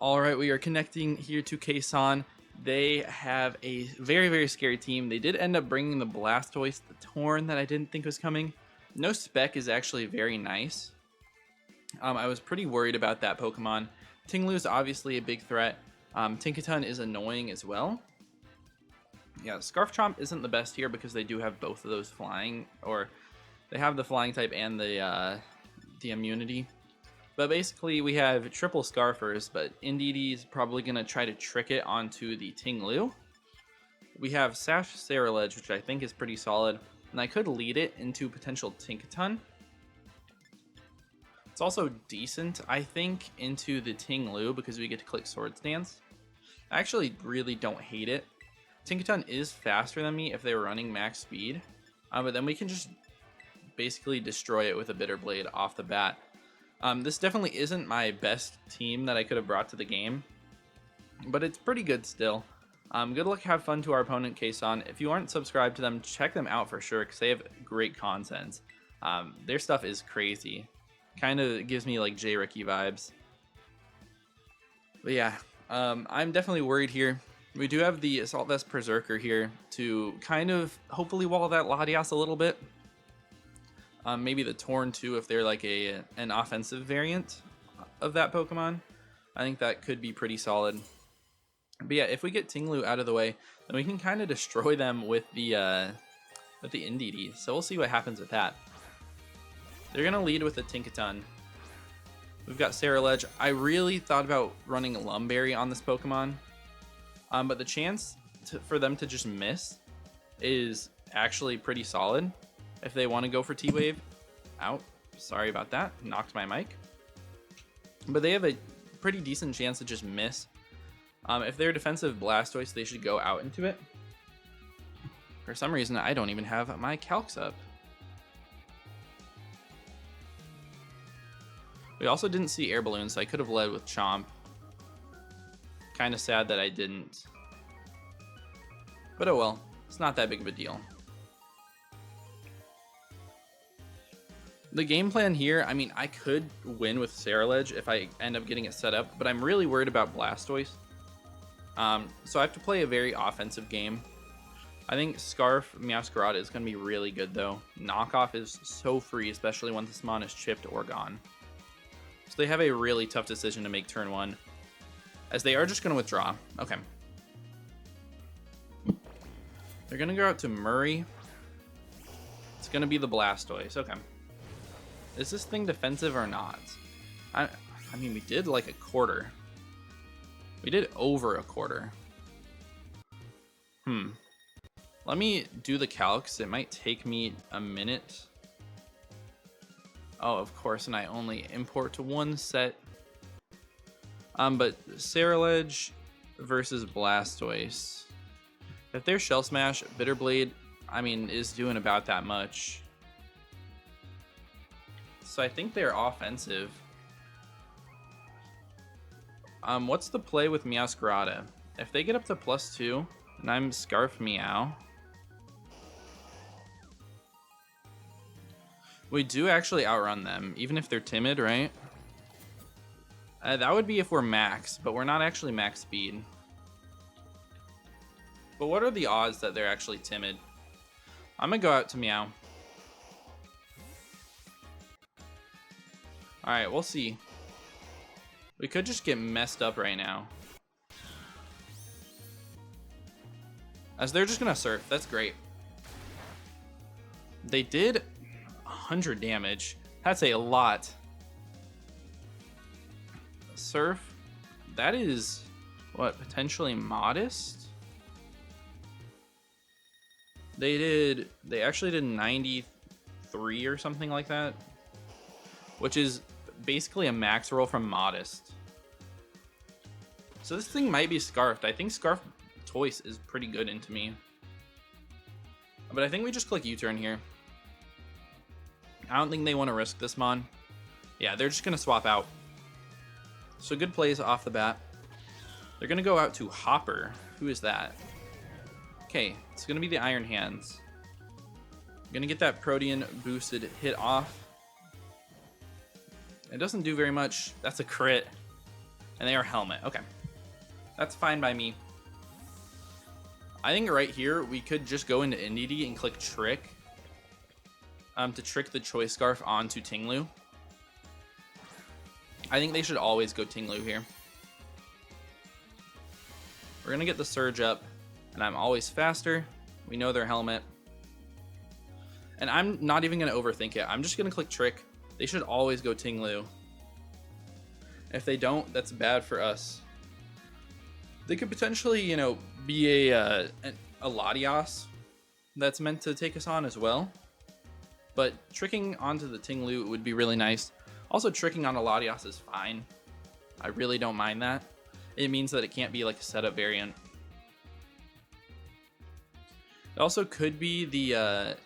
All right, we are connecting here to Kason. They have a very, very scary team. They did end up bringing the Blastoise, the Torn that I didn't think was coming. No Spec is actually very nice. I was pretty worried about that Pokemon. Tinglu is obviously a big threat. Tinkaton is annoying as well. Yeah, Scarf Chomp isn't the best here because they do have both of those flying, or they have the flying type and the immunity. But basically, we have triple Scarfers, but Indeedee is probably going to try to trick it onto the Tinglu. We have Sash CERULEDGE, which I think is pretty solid, and I could lead it into potential Tinkaton. It's also decent, I think, into the Tinglu because we get to click Swords Dance. I actually really don't hate it. Tinkaton is faster than me if they were running max speed, but then we can just basically destroy it with a Bitter Blade off the bat. This definitely isn't my best team that I could have brought to the game, but it's pretty good still. Good luck, have fun to our opponent, Kason. If you aren't subscribed to them, check them out for sure because they have great content. Their stuff is crazy. Kind of gives me like J-Ricky vibes. But yeah, I'm definitely worried here. We do have the Assault Vest Berserker here to kind of hopefully wall that Latias a little bit. Maybe the Torn too if they're like an offensive variant of that Pokemon. I think that could be pretty solid. But yeah, if we get Tinglu out of the way, then we can kind of destroy them with the Indeedee. So we'll see what happens with that. They're going to lead with the Tinkaton. We've got CERULEDGE. I really thought about running a Lumberry on this Pokemon. But the chance for them to just miss is actually pretty solid. If they want to go for T-Wave. Out. Sorry about that. Knocked my mic. But they have a pretty decent chance to just miss. If they're defensive Blastoise, they should go out into it. For some reason, I don't even have my calcs up. We also didn't see Air Balloon, so I could have led with Chomp. Kind of sad that I didn't. But oh well, it's not that big of a deal. The game plan here, I mean, I could win with CERULEDGE if I end up getting it set up, but I'm really worried about Blastoise. So I have to play a very offensive game. I think Scarf Meowscarada is going to be really good though. Knockoff is so free, especially when this mon is chipped or gone. So they have a really tough decision to make turn one, as they are just going to withdraw. Okay. They're going to go out to Murray. It's going to be the Blastoise. Okay. Is this thing defensive or not? I mean, we did like a quarter. We did over a quarter. Let me do the calcs. It might take me a minute. Oh, of course, and I only import to one set. But CERULEDGE versus Blastoise. If they're Shell Smash, Bitter Blade, I mean, is doing about that much. So I think they're offensive. What's the play with Meowscarada? If they get up to +2, and I'm Scarf Meow. We do actually outrun them, even if they're timid, right? That would be if we're max, but we're not actually max speed. But what are the odds that they're actually timid? I'm gonna go out to Meow. Alright, we'll see. We could just get messed up right now. As they're just gonna Surf. That's great. They did 100 damage. That's a lot. Surf. That is, what, potentially modest? They actually did 93 or something like that. Which is basically a max roll from modest. So this thing might be Scarfed. I think Scarf Toys is pretty good into me. But I think we just click U-turn here. I don't think they want to risk this mon. Yeah, they're just going to swap out. So good plays off the bat. They're going to go out to Hopper. Who is that? Okay, it's going to be the Iron Hands. I'm going to get that Protean boosted hit off. It doesn't do very much. That's a crit. And they are helmet. Okay. That's fine by me. I think right here, we could just go into NDD and click Trick. To trick the Choice Scarf onto Tinglu. I think they should always go Tinglu here. We're going to get the Surge up. And I'm always faster. We know their helmet. And I'm not even going to overthink it. I'm just going to click Trick. They should always go Tinglu. If they don't, that's bad for us. They could potentially, you know, be a Latias that's meant to take us on as well. But tricking onto the Tinglu would be really nice. Also, tricking on a Latias is fine. I really don't mind that. It means that it can't be like a setup variant. It also could be the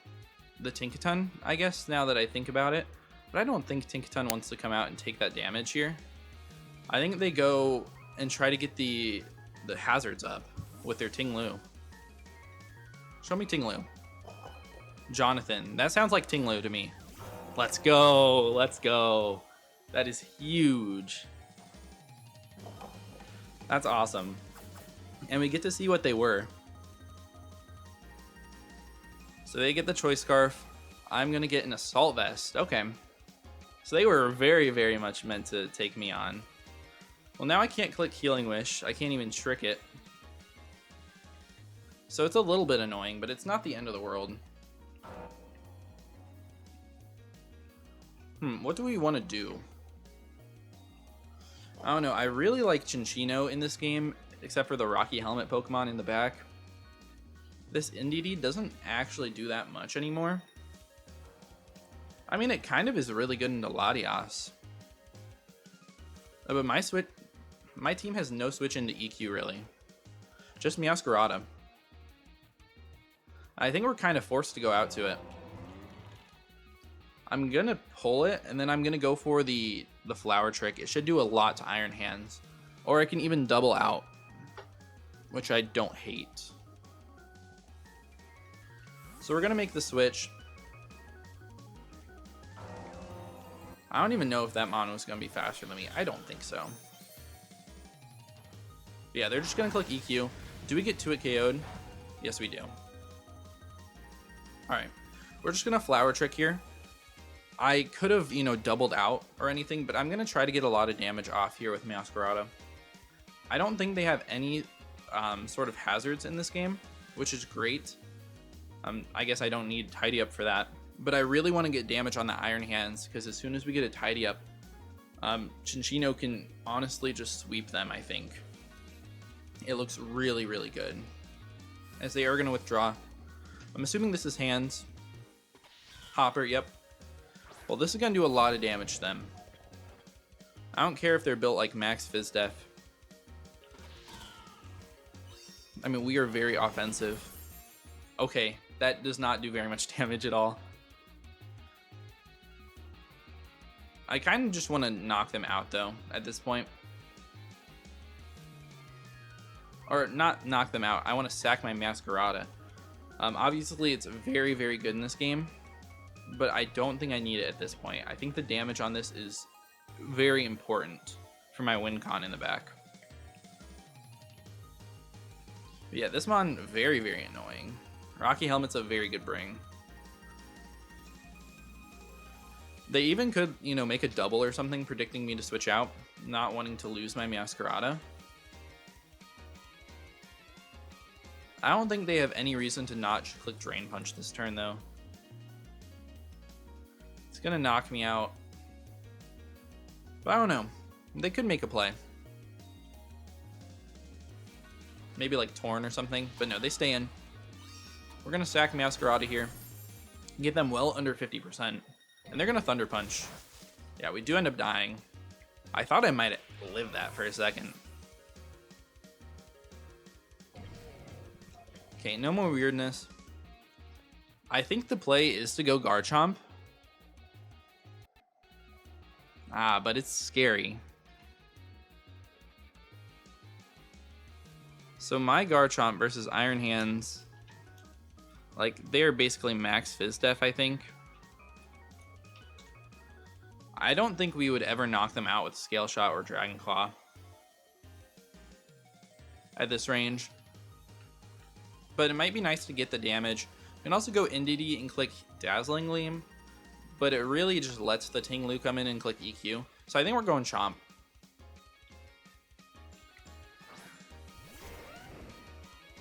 Tinkaton, I guess, now that I think about it. But I don't think Tinkaton wants to come out and take that damage here. I think they go and try to get the hazards up with their Tinglu. Show me Tinglu. Jonathan. That sounds like Tinglu to me. Let's go. Let's go. That is huge. That's awesome. And we get to see what they were. So they get the Choice Scarf. I'm going to get an Assault Vest. Okay. So they were very, very much meant to take me on. Well, now I can't click Healing Wish. I can't even trick it. So it's a little bit annoying, but it's not the end of the world. What do we want to do? I don't know. I really like Chinchino in this game, except for the Rocky Helmet Pokemon in the back. This NDD doesn't actually do that much anymore. I mean, it kind of is really good into Latias. But my team has no switch into EQ, really. Just Meowscarada. I think we're kind of forced to go out to it. I'm going to pull it, and then I'm going to go for the Flower Trick. It should do a lot to Iron Hands. Or I can even double out, which I don't hate. So we're going to make the switch. I don't even know if that mono is going to be faster than me. I don't think so. Yeah, they're just going to click EQ. Do we get 2-hit KO'd? Yes, we do. Alright. We're just going to Flower Trick here. I could have, you know, doubled out or anything, but I'm going to try to get a lot of damage off here with Meowscarada. I don't think they have any sort of hazards in this game, which is great. I guess I don't need Tidy Up for that. But I really want to get damage on the Iron Hands, because as soon as we get a Tidy Up, Chinchino can honestly just sweep them, I think. It looks really, really good. As they are going to withdraw. I'm assuming this is Hands. Hopper, yep. Well, this is going to do a lot of damage to them. I don't care if they're built like Max Fizdef. I mean, we are very offensive. Okay, that does not do very much damage at all. I kind of just want to knock them out, though, at this point. Or not knock them out. I want to sack my Meowscarada. Obviously, it's very, very good in this game. But I don't think I need it at this point. I think the damage on this is very important for my win con in the back. But yeah, this mon, very, very annoying. Rocky Helmet's a very good bring. They even could, you know, make a double or something, predicting me to switch out, not wanting to lose my Meowscarada. I don't think they have any reason to not click Drain Punch this turn, though. It's going to knock me out. But I don't know. They could make a play. Maybe like Torn or something. But no, they stay in. We're going to sack Meowscarada here. Get them well under 50%. And they're going to Thunder Punch. Yeah, we do end up dying. I thought I might live that for a second. Okay, no more weirdness. I think the play is to go Garchomp. But it's scary. So my Garchomp versus Iron Hands, like, they are basically max Fizdef, I think. I don't think we would ever knock them out with Scale Shot or Dragon Claw. at this range. But it might be nice to get the damage. You can also go NDD and click Dazzling Gleam, but it really just lets the Ting Lu come in and click EQ. So I think we're going Chomp.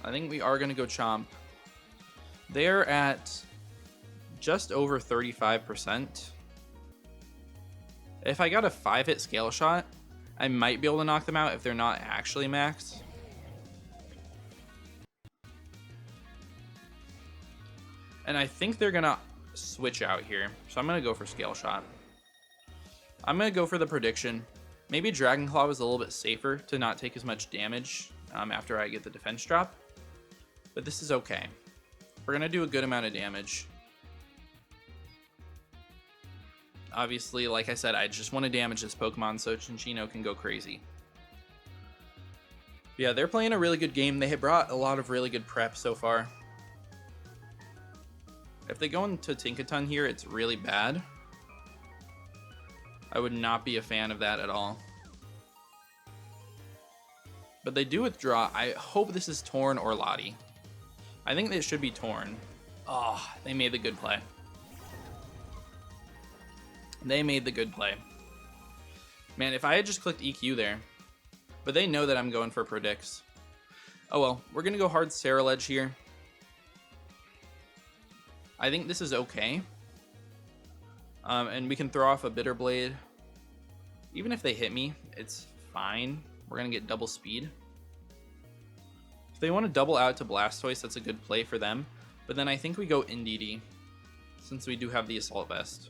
I think we are going to go Chomp. They're at just over 35%. If I got a 5-hit scale shot, I might be able to knock them out if they're not actually max. And I think they're going to switch out here. So I'm going to go for scale shot. I'm going to go for the prediction. Maybe Dragon Claw was a little bit safer to not take as much damage after I get the defense drop. But this is okay. We're going to do a good amount of damage. Obviously, like I said, I just want to damage this Pokemon so Cinccino can go crazy. Yeah, they're playing a really good game. They have brought a lot of really good prep so far. If they go into Tinkaton here, it's really bad. I would not be a fan of that at all. But they do withdraw. I hope this is Torn or Lottie. I think it should be Torn. Oh, they made the good play. They made the good play. Man, if I had just clicked EQ there. But they know that I'm going for predicts. Oh well, we're going to go hard CERULEDGE here. I think this is okay. And we can throw off a Bitter Blade. Even if they hit me, it's fine. We're going to get double speed. If they want to double out to Blastoise, that's a good play for them. But then I think we go NDD, since we do have the Assault Vest.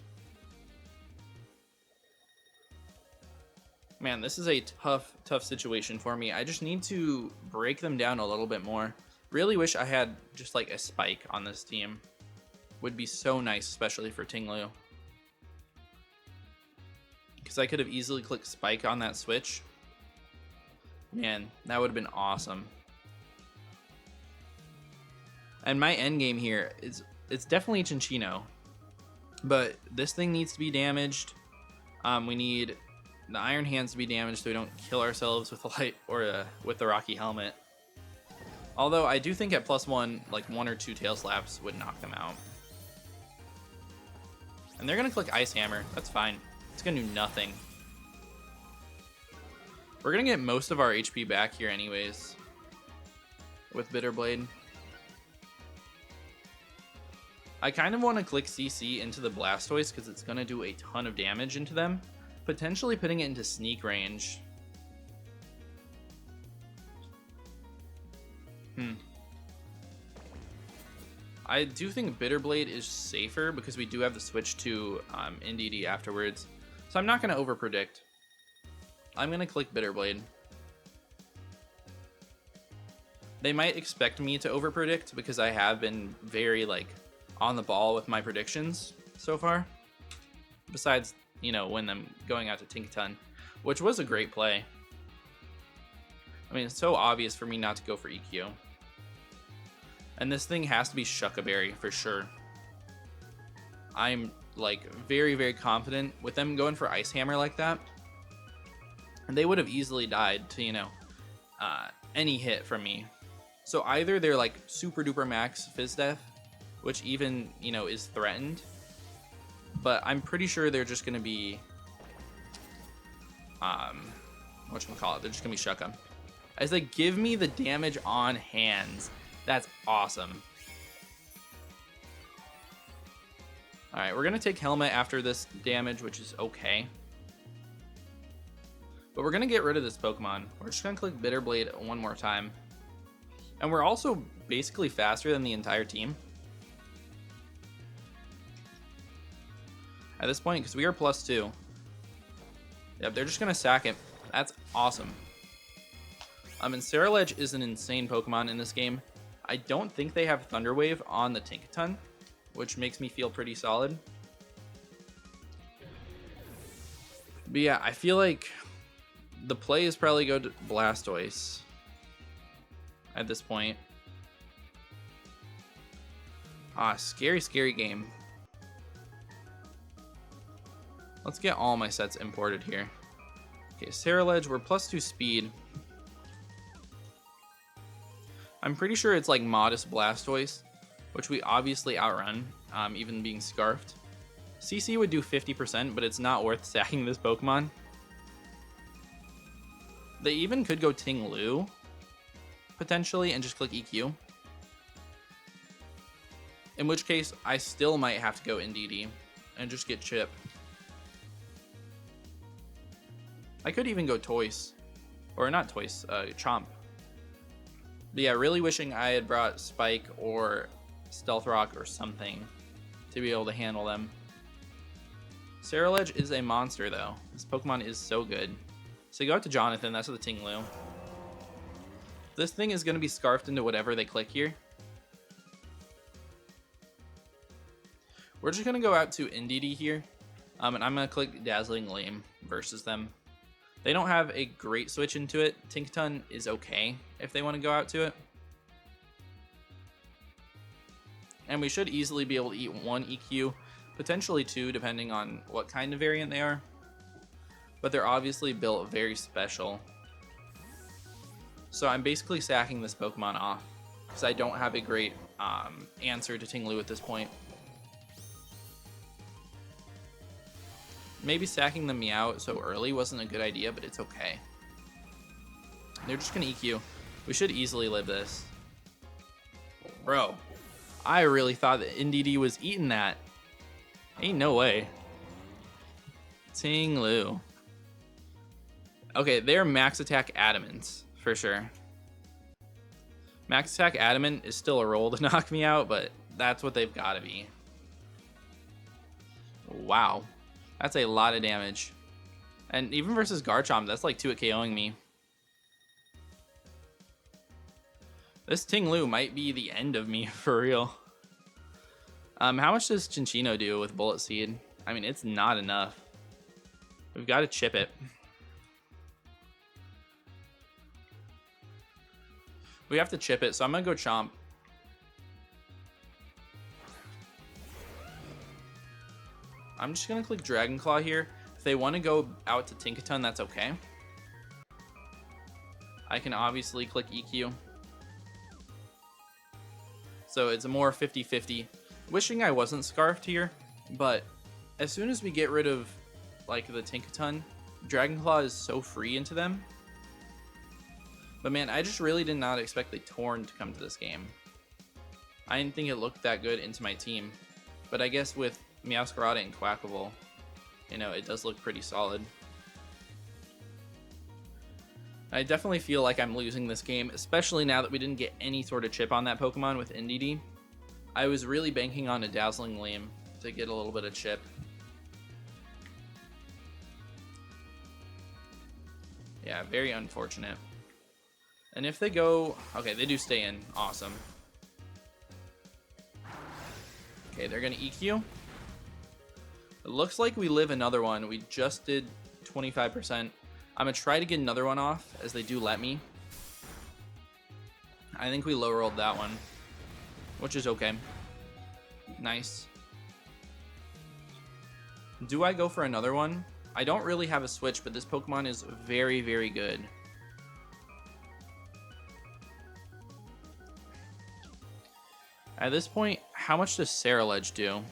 Man, this is a tough situation for me. I just need to break them down a little bit more. Really wish I had just like a Spike on this team. Would be so nice, especially for Ting Lu. Because I could have easily clicked Spike on that switch. Man, that would have been awesome. And my end game here is it's definitely Cinccino. But this thing needs to be damaged. We need the Iron Hands to be damaged so we don't kill ourselves with the light or with the Rocky Helmet. Although I do think at +1, like 1 or 2 tail slaps would knock them out. And they're gonna click Ice Hammer. That's fine. It's gonna do nothing. We're gonna get most of our HP back here anyways with Bitter Blade. I kind of want to click CC into the Blastoise because it's gonna do a ton of damage into them. Potentially putting it into sneak range. I do think Bitter Blade is safer because we do have the switch to NDD afterwards. So I'm not going to overpredict. I'm going to click Bitter Blade. They might expect me to overpredict because I have been very like on the ball with my predictions so far. Besides, you know, when them going out to Tinkaton, which was a great play. I mean, it's so obvious for me not to go for EQ. And this thing has to be Shuckaberry for sure. I'm like very, very confident with them going for Ice Hammer like that. And they would have easily died to, you know, any hit from me. So either they're like super duper max Fizz Death, which even, you know, is threatened. But I'm pretty sure they're just going to be, whatchamacallit, they're just going to be Shucka. As they give me the damage on hands. That's awesome. Alright, we're going to take Helmet after this damage, which is okay. But we're going to get rid of this Pokemon. We're just going to click Bitter Blade one more time. And we're also basically faster than the entire team. At this point, because we are +2. Yep, they're just going to sack it. That's awesome. And CERULEDGE is an insane Pokemon in this game. I don't think they have Thunder Wave on the Tinkaton, which makes me feel pretty solid. But yeah, I feel like the play is probably go to Blastoise at this point. Scary, scary game. Let's get all my sets imported here. Okay, CERULEDGE, we're +2 speed. I'm pretty sure it's like Modest Blastoise, which we obviously outrun, even being Scarfed. CC would do 50%, but it's not worth sacking this Pokemon. They even could go Ting Lu, potentially, and just click EQ. In which case, I still might have to go NDD and just get Chip. I could even go Toys. Or not Toys, Chomp. But yeah, really wishing I had brought Spike or Stealth Rock or something to be able to handle them. CERULEDGE is a monster, though. This Pokemon is so good. So go out to Jonathan. That's with the Ting Lu. This thing is going to be scarfed into whatever they click here. We're just going to go out to NDD here. And I'm going to click Dazzling Gleam versus them. They don't have a great switch into it. Tinkaton is okay if they want to go out to it. And we should easily be able to eat 1 EQ, potentially 2, depending on what kind of variant they are. But they're obviously built very special. So I'm basically sacking this Pokemon off because I don't have a great answer to Ting Lu at this point. Maybe sacking the Meow so early wasn't a good idea, but it's okay. They're just going to EQ. We should easily live this. Bro, I really thought that NDD was eating that. Ain't no way. Ting Lu. Okay, they're Max Attack Adamant, for sure. Max Attack Adamant is still a roll to knock me out, but that's what they've got to be. Wow. That's a lot of damage. And even versus Garchomp, that's like 2 at KOing me. This Ting Lu might be the end of me, for real. How much does Chinchino do with Bullet Seed? I mean, it's not enough. We've got to chip it. We have to chip it, so I'm going to go Chomp. I'm just going to click Dragon Claw here. If they want to go out to Tinkaton, that's okay. I can obviously click EQ. So it's a more 50-50. Wishing I wasn't Scarfed here, but as soon as we get rid of like the Tinkaton, Dragon Claw is so free into them. But man, I just really did not expect the Torn to come to this game. I didn't think it looked that good into my team. But I guess with Meowscarada and Quackable, you know, it does look pretty solid. I definitely feel like I'm losing this game, especially now that we didn't get any sort of chip on that Pokemon with NDD. I was really banking on a Dazzling Gleam to get a little bit of chip. Yeah, very unfortunate. And if they go... Okay, they do stay in. Awesome. Okay, they're going to EQ. It looks like we live another one. We just did 25%. I'm going to try to get another one off, as they do let me. I think we low rolled that one, which is okay. Nice. Do I go for another one? I don't really have a switch, but this Pokemon is very, very good. At this point, how much does CERULEDGE do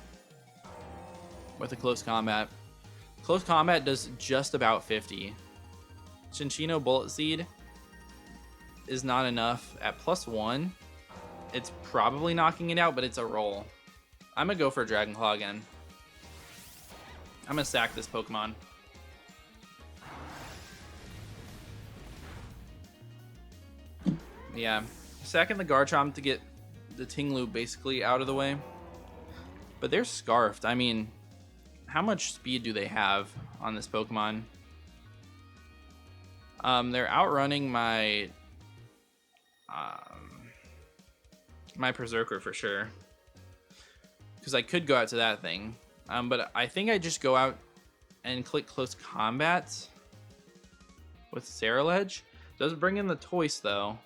with a close combat? Close combat does just about 50. Chinchino Bullet Seed is not enough. At +1, it's probably knocking it out, but it's a roll. I'm going to go for Dragon Claw again. I'm going to sack this Pokemon. Yeah, sacking the Garchomp to get the Ting Lu basically out of the way. But they're Scarfed. I mean, how much speed do they have on this Pokemon? They're outrunning my my Berserker for sure. Because I could go out to that thing. But I think I just go out and click Close Combat with CERULEDGE. Does bring in the Toys though.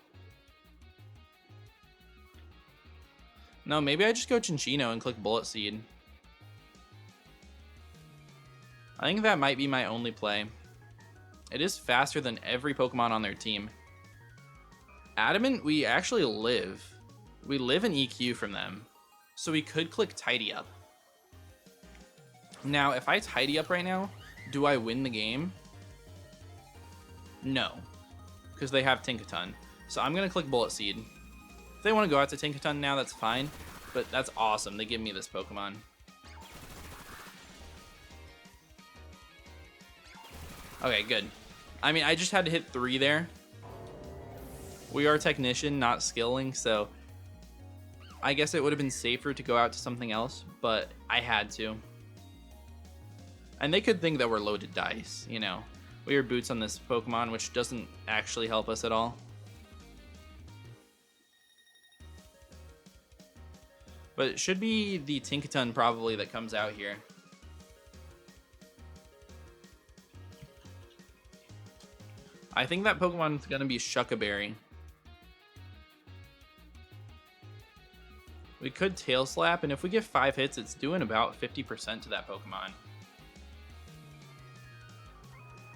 No, maybe I just go Chinchino and click Bullet Seed. I think that might be my only play. It is faster than every Pokemon on their team. Adamant, we actually live. We live in EQ from them. So we could click Tidy Up. Now, if I Tidy Up right now, do I win the game? No. Because they have Tinkaton. So I'm going to click Bullet Seed. If they want to go out to Tinkaton now, that's fine. But that's awesome. They give me this Pokemon. Okay, good. I mean, I just had to hit 3 there. We are Technician, not Skilling, so I guess it would have been safer to go out to something else, but I had to. And they could think that we're loaded dice, you know. We are Boots on this Pokemon, which doesn't actually help us at all. But it should be the Tinkaton probably that comes out here. I think that Pokemon's going to be Shuckaberry. We could Tail Slap, and if we get 5 hits, it's doing about 50% to that Pokemon.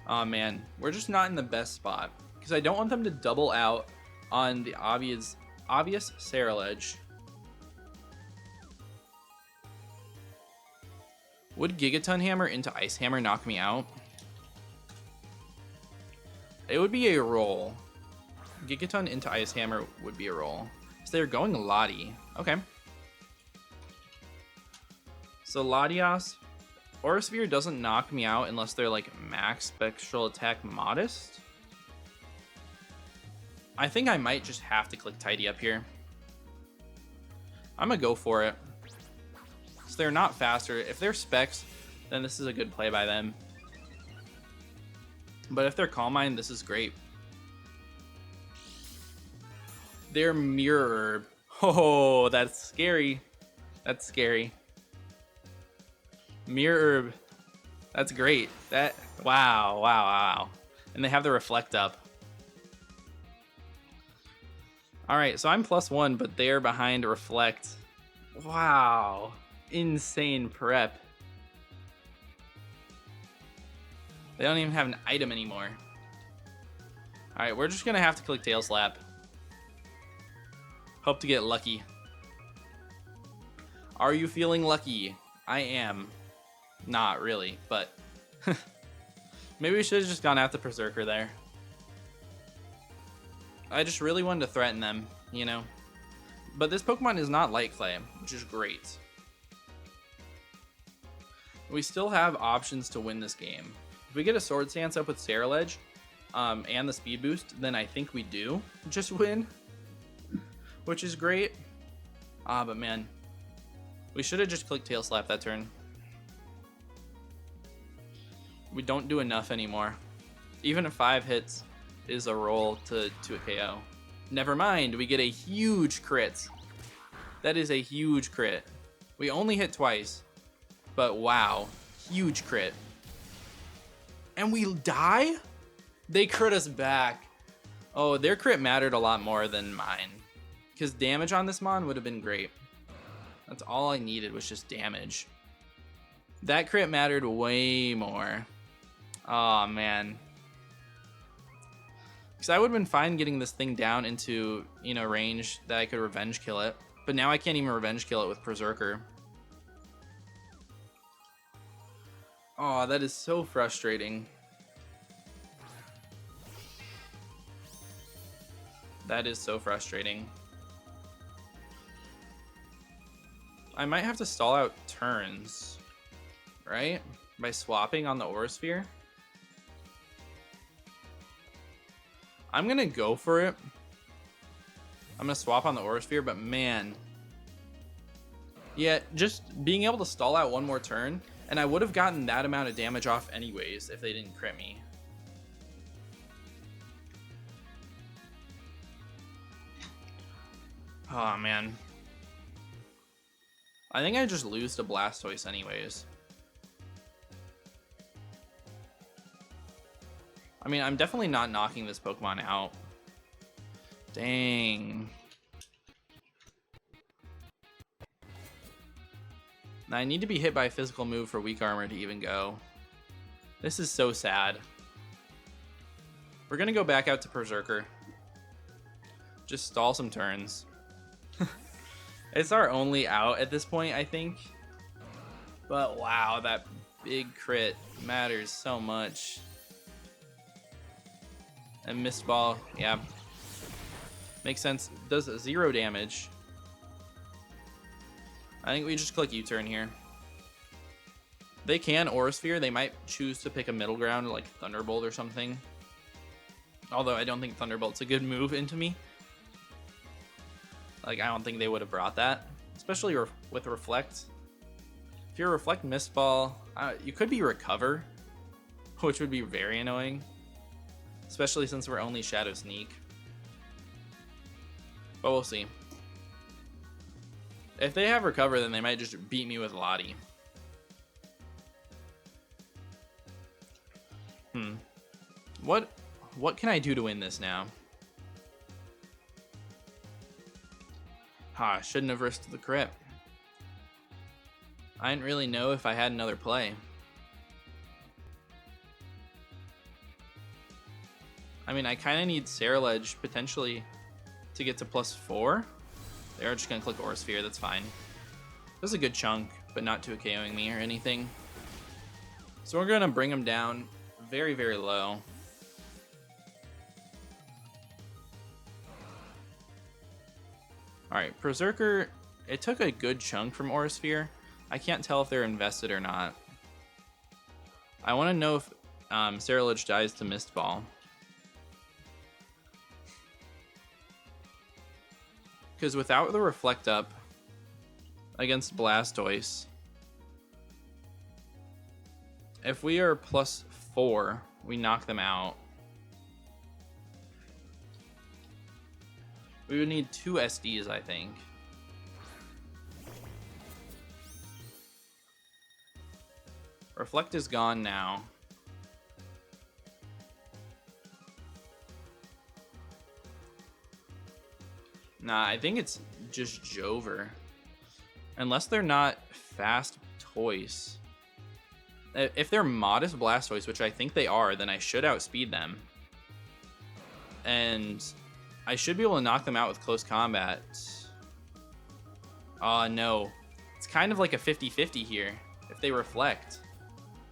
Oh man, we're just not in the best spot. Because I don't want them to double out on the obvious CERULEDGE. Would Gigaton Hammer into Ice Hammer knock me out? It would be a roll. Gigaton into Ice Hammer would be a roll. So they're going Lottie. Okay. So Latios, Aura Sphere doesn't knock me out unless they're like max spectral attack modest. I think I might just have to click Tidy Up here. I'm gonna go for it. So they're not faster. If they're specs, then this is a good play by them. But if they're Calm Mind, this is great. They're Mirror. Oh, that's scary. That's scary. Mirror. That's great. Wow. And they have the Reflect up. Alright, so I'm +1, but they're behind Reflect. Wow. Insane prep. They don't even have an item anymore. Alright, we're just going to have to click Tail Slap. Hope to get lucky. Are you feeling lucky? I am. Not really, but... maybe we should have just gone after Berserker there. I just really wanted to threaten them, you know? But this Pokemon is not Light Clay, which is great. We still have options to win this game. If we get a Sword Stance up with CERULEDGE and the Speed Boost, then I think we do just win, which is great. But man, we should have just clicked Tail Slap that turn. We don't do enough anymore. Even if 5 hits is a roll to a KO. Never mind, we get a huge crit. That is a huge crit. We only hit twice, but wow, huge crit. And we die? They crit us back. Oh, their crit mattered a lot more than mine. Because damage on this Mon would have been great. That's all I needed was just damage. That crit mattered way more. Oh, man. Because I would have been fine getting this thing down into, you know, range that I could revenge kill it. But now I can't even revenge kill it with Berserker. Oh, that is so frustrating. That is so frustrating. I might have to stall out turns, right? By swapping on the Aura Sphere. I'm going to go for it. I'm going to swap on the Aura Sphere, but man. Yeah, just being able to stall out one more turn, and I would have gotten that amount of damage off anyways if they didn't crit me. Oh, man. I think I just lose to Blastoise anyways. I mean, I'm definitely not knocking this Pokemon out. Dang. Now I need to be hit by a physical move for weak armor to even go. This is so sad. We're going to go back out to Berserker. Just stall some turns. It's our only out at this point, I think. But wow, that big crit matters so much. And missed ball, yeah. Makes sense. Does 0 damage. I think we just click U-turn here. They can Aura Sphere. They might choose to pick a middle ground like Thunderbolt or something. Although I don't think Thunderbolt's a good move into me. Like, I don't think they would have brought that. Especially with Reflect. If you're Reflect Mist Ball, you could be Recover, which would be very annoying. Especially since we're only Shadow Sneak. But we'll see. If they have Recover, then they might just beat me with Lottie. What can I do to win this now? I shouldn't have risked the crit. I didn't really know if I had another play. I mean, I kind of need CERULEDGE potentially to get to +4. They are just going to click Aura Sphere, that's fine. This is a good chunk, but not to a KOing me or anything. So we're going to bring him down very, very low. Alright, Berserker, it took a good chunk from Aura Sphere. I can't tell if they're invested or not. I want to know if CERULEDGE dies to Mist Ball. Because without the Reflect Up against Blastoise, if we are +4, we knock them out. We would need 2 SDs, I think. Reflect is gone now. Nah, I think it's just Jover. Unless they're not fast toys. If they're modest Blastoise, which I think they are, then I should outspeed them. And I should be able to knock them out with close combat. No. It's kind of like a 50-50 here, if they Reflect.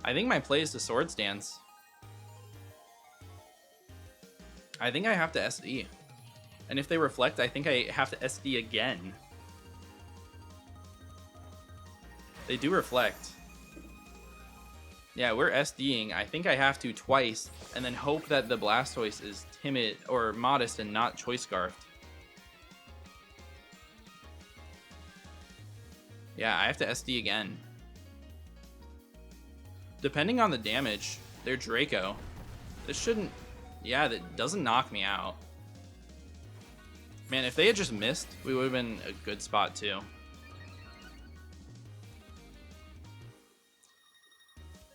I think my play is to Swords Dance. I think I have to SD. And if they Reflect, I think I have to SD again. They do Reflect. Yeah, we're SDing. I think I have to twice, and then hope that the Blastoise is timid or modest and not Choice Scarfed. Yeah, I have to SD again. Depending on the damage, they're Draco. This shouldn't... Yeah, that doesn't knock me out. Man, if they had just missed, we would have been a good spot too.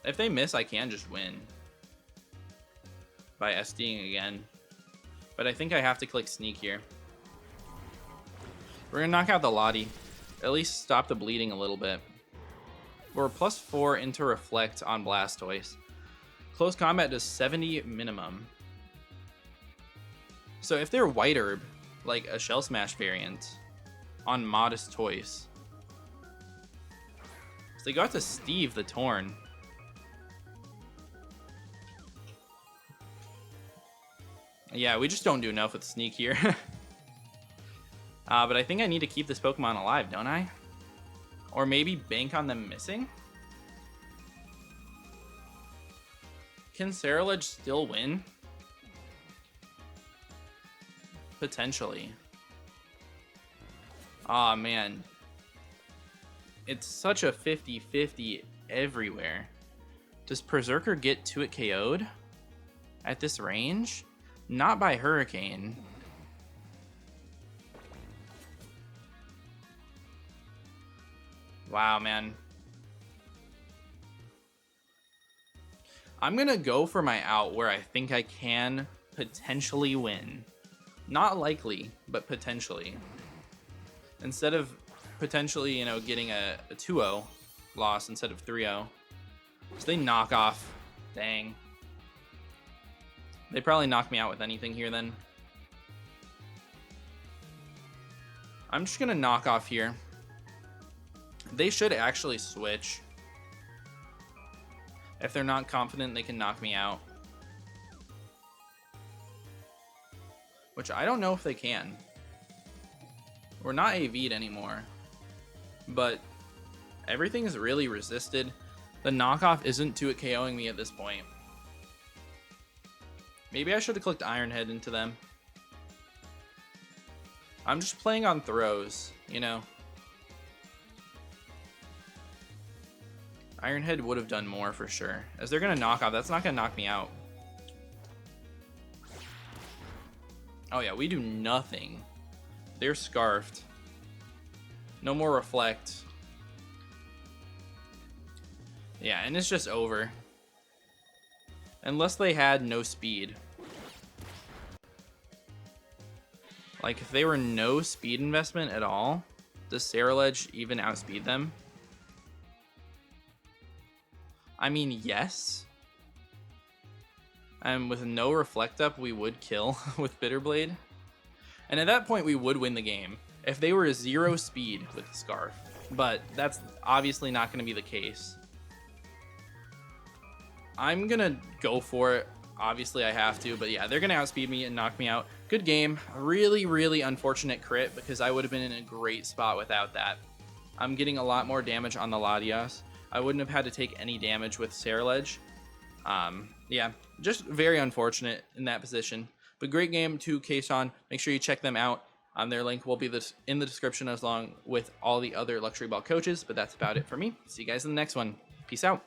If they miss, I can just win by SDing again. But I think I have to click Sneak here. We're going to knock out the Lottie. At least stop the bleeding a little bit. We're +4 into Reflect on Blastoise. Close combat does 70 minimum. So if they're White Herb, like a Shell Smash variant, on modest toys. So they got to Steve the Torn. Yeah, we just don't do enough with Sneak here. But I think I need to keep this Pokemon alive, don't I? Or maybe bank on them missing? Can CERULEDGE still win? Potentially. Aw, man. It's such a 50-50 everywhere. Does Berserker get to it KO'd at this range? Not by Hurricane. Wow, man. I'm gonna go for my out where I think I can potentially win. Not likely, but potentially. Instead of potentially, you know, getting a 2-0 loss instead of 3-0. So they knock off. Dang. They probably knock me out with anything here then. I'm just going to knock off here. They should actually switch. If they're not confident, they can knock me out. Which I don't know if they can. We're not AV'd anymore. But everything is really resisted. The knockoff isn't too KOing me at this point. Maybe I should have clicked Iron Head into them. I'm just playing on throws, you know. Iron Head would have done more for sure. As they're going to knock off, that's not going to knock me out. Oh yeah, we do nothing. They're scarfed. No more reflect. Yeah, and it's just over. Unless they had no speed. Like, if they were no speed investment at all, does CERULEDGE even outspeed them? I mean, yes. And with no reflect up, we would kill with Bitterblade. And at that point, we would win the game if they were 0 speed with the Scarf. But that's obviously not going to be the case. I'm going to go for it. Obviously, I have to. But yeah, they're going to outspeed me and knock me out. Good game. Really, really unfortunate crit because I would have been in a great spot without that. I'm getting a lot more damage on the Latias. I wouldn't have had to take any damage with CERULEDGE. Yeah, just very unfortunate in that position. But great game to Kason. Make sure you check them out. Their link will be in the description along with all the other Luxury Ball coaches. But that's about it for me. See you guys in the next one. Peace out.